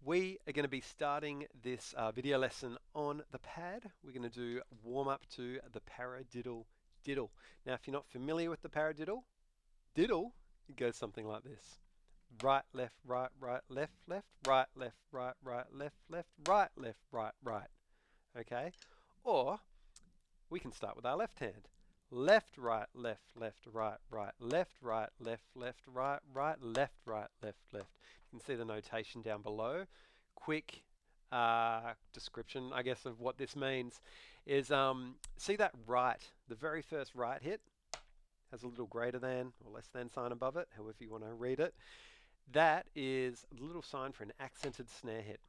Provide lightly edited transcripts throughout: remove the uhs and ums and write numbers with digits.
We are going to be starting this video lesson on the pad. We're going to do warm up to the Paradiddle Diddle. Now, if you're not familiar with the Paradiddle Diddle, it goes something like this. Right, left, right, left, right, left, right, left, right, left, right. Okay? Or we can start with our left hand. Left, right, right, left, right, right, left, right, left, right, left. You can see the notation down below. Quick description, I guess, of what this means is see that right, the very first right hit has a little greater than or less than sign above it, however you want to read it. That is a little sign for an accented snare hit.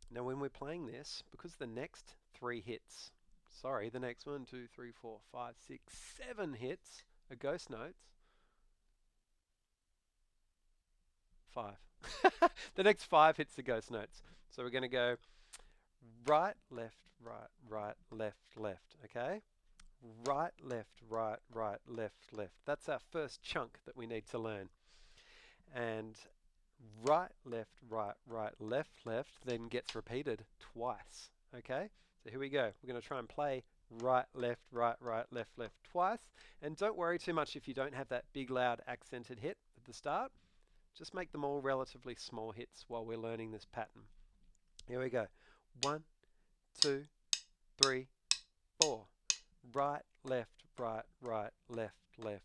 Now when we're playing this, because the next three hits, the next 1, 2, 3, 4, 5, 6, 7 hits are ghost notes. 5. The next 5 hits are ghost notes. So we're going to go right, left, left, okay? Right, left. That's our first chunk that we need to learn. And right, left, left, then gets repeated twice, okay? So here we go. We're going to try and play right, left, left twice. And don't worry too much if you don't have that big, loud, accented hit at the start. Just make them all relatively small hits while we're learning this pattern. Here we go. 1, 2, 3, 4. Right, left, left, right, left, left.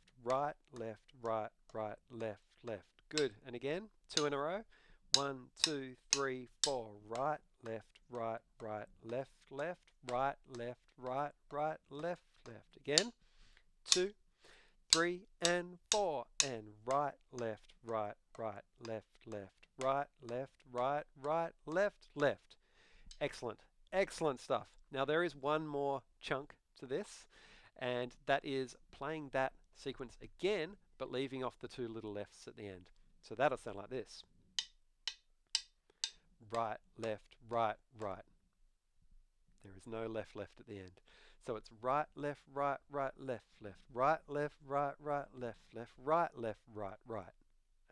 Good. And again, 2 in a row. 1, 2, 3, 4. Right, left, left, right, left, left. Again, 2, 3, and 4. And right, left, left, right, left. Excellent stuff. Now there is one more chunk to this, and that is playing that sequence again, but leaving off the 2 little lefts at the end. So that'll sound like this. Right, left, right. There is no left at the end. So it's right, left, left. Right, left, left. Right, left, right.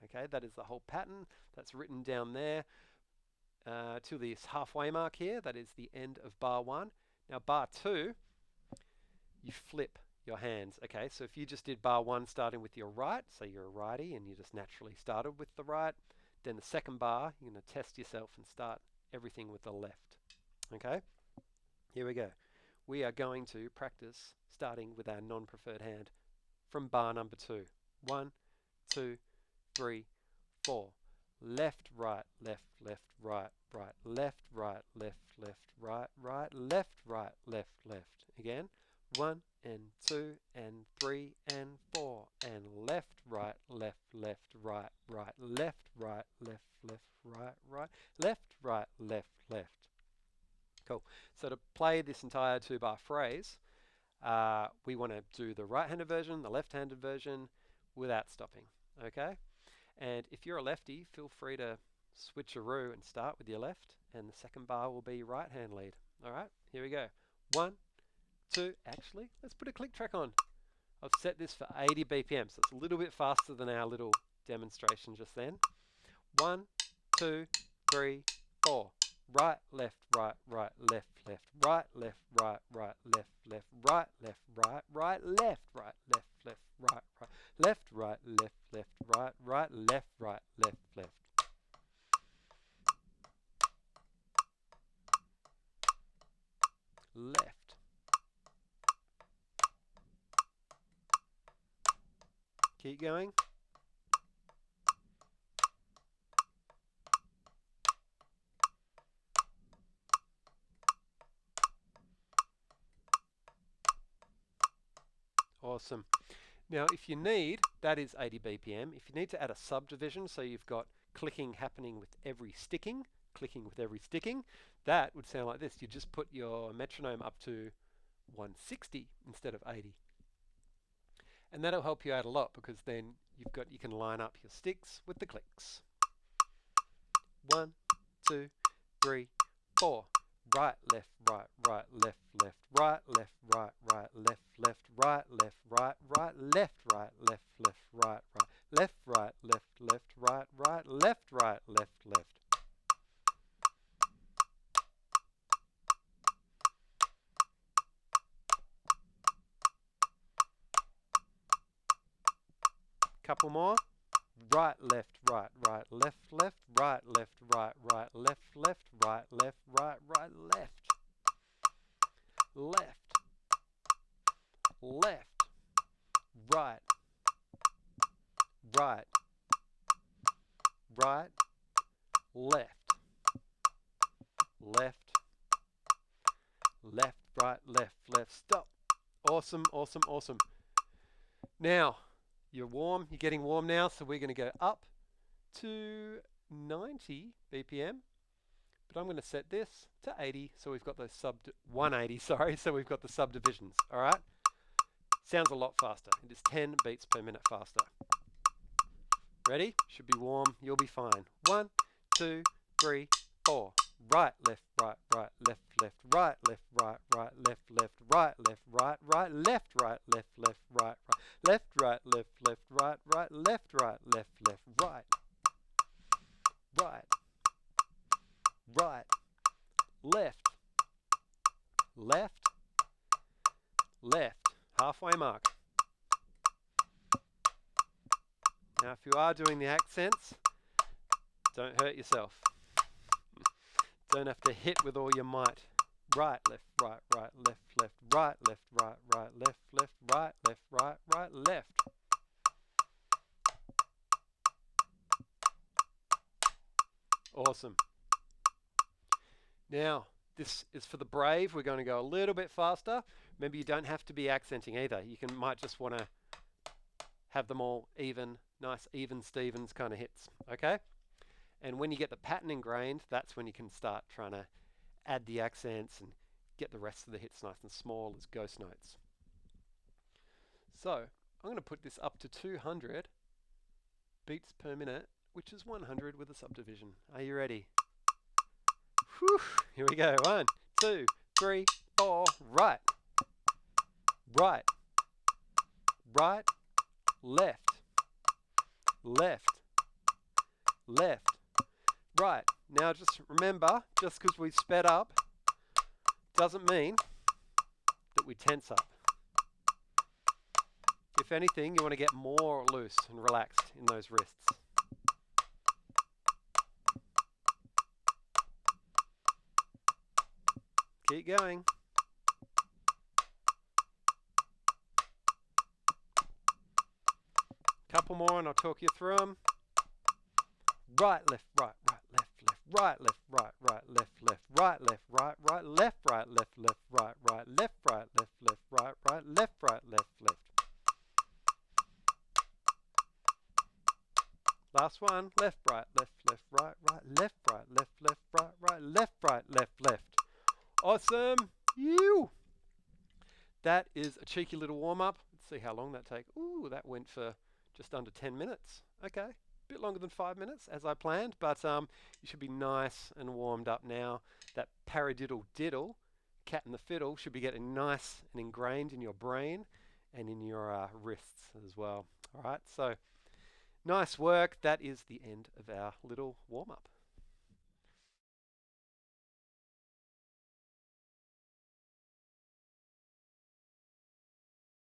Okay, that is the whole pattern. That's written down there to this halfway mark here. That is the end of bar 1. Now bar 2, you flip your hands. Okay, so if you just did bar 1 starting with your right, so you're a righty and you just naturally started with the right, then the second bar, you're going to test yourself and start everything with the left. Okay, here we go. We are going to practice starting with our non-preferred hand from bar number 2. 1, 2, 3, 4. Left, right, left, right. Left, right, right, left. Again, 1 and 2 and 3 and 4. And left, right, right. Left, right, right. Left, right, left. Cool. So to play this entire 2-bar phrase, we want to do the right-handed version, the left-handed version without stopping. Okay? And if you're a lefty, feel free to switcheroo and start with your left, and the second bar will be right hand lead. All right, here we go. 1, 2, actually, let's put a click track on. I've set this for 80 BPM, so it's a little bit faster than our little demonstration just then. 1, 2, 3, 4. Right, left, left. Right, left, right, left, right, right, left, right, left, right, left, right, left. Left. Keep going. Awesome. Now, if you need, that is 80 BPM. If you need to add a subdivision, so you've got clicking happening with every sticking, that would sound like this. You just put your metronome up to 160 instead of 80. And that'll help you out a lot, because then you can line up your sticks with the clicks. 1, 2, 3, 4. Right, left, left. Right, left, right, left, right, right, left, right, left, right, left, right. Left, right, left, right, left. Couple more. Right, left, right, right, left, left, right, left, right, right, left, left, right, left, right, right, left. Left, left, right, right, right, left, left, left, right, left, left. Stop. Awesome, awesome, awesome. Now, you're warm. You're getting warm now, so we're going to go up to 90 BPM. But I'm going to set this to 80, so we've got those 180, sorry, so we've got the subdivisions, all right? Sounds a lot faster. It is 10 beats per minute faster. Ready? Should be warm. You'll be fine. 1, 2, 3, 4. Right, left, right, right, left, left, right, left, right, right, left, left, right, left, right, right, left, right, left, left, right, right, left, right, left, left, right, right, left, right, left, left, right, right, right, left, left, left. Halfway mark. Now, if you are doing the accents, don't hurt yourself. Don't have to hit with all your might. Right, left, right, right, left, left, right, left, right, right, left, left, right, left, right, right, left. Awesome. Now, this is for the brave. We're going to go a little bit faster. Remember, you don't have to be accenting either. You might just want to have them all even, nice even Stevens kind of hits, okay? And when you get the pattern ingrained, that's when you can start trying to add the accents and get the rest of the hits nice and small as ghost notes. So I'm going to put this up to 200 beats per minute, which is 100 with a subdivision. Are you ready? Whew, here we go. 1, 2, 3, 4, right, right, right, left, left, left, right. Now just remember, just because we've sped up doesn't mean that we tense up. If anything, you want to get more loose and relaxed in those wrists. Keep going. Couple more and I'll talk you through them. Right, left, right, right, left, left, right, left, right, right, left, left, right, left, right, right, left, right, left, left, right, right, left, right, left, left, right, right, left, right, left, left. Last one, left, right, left, left, right, right, left, right, left, left, right, right, left, right, left, left. Awesome. You. That is a cheeky little warm-up. Let's see how long that takes. Ooh, that went for just under 10 minutes. Okay, a bit longer than 5 minutes as I planned, but you should be nice and warmed up now. That Paradiddle Diddle, cat and the fiddle, should be getting nice and ingrained in your brain and in your wrists as well. All right, so nice work. That is the end of our little warm-up.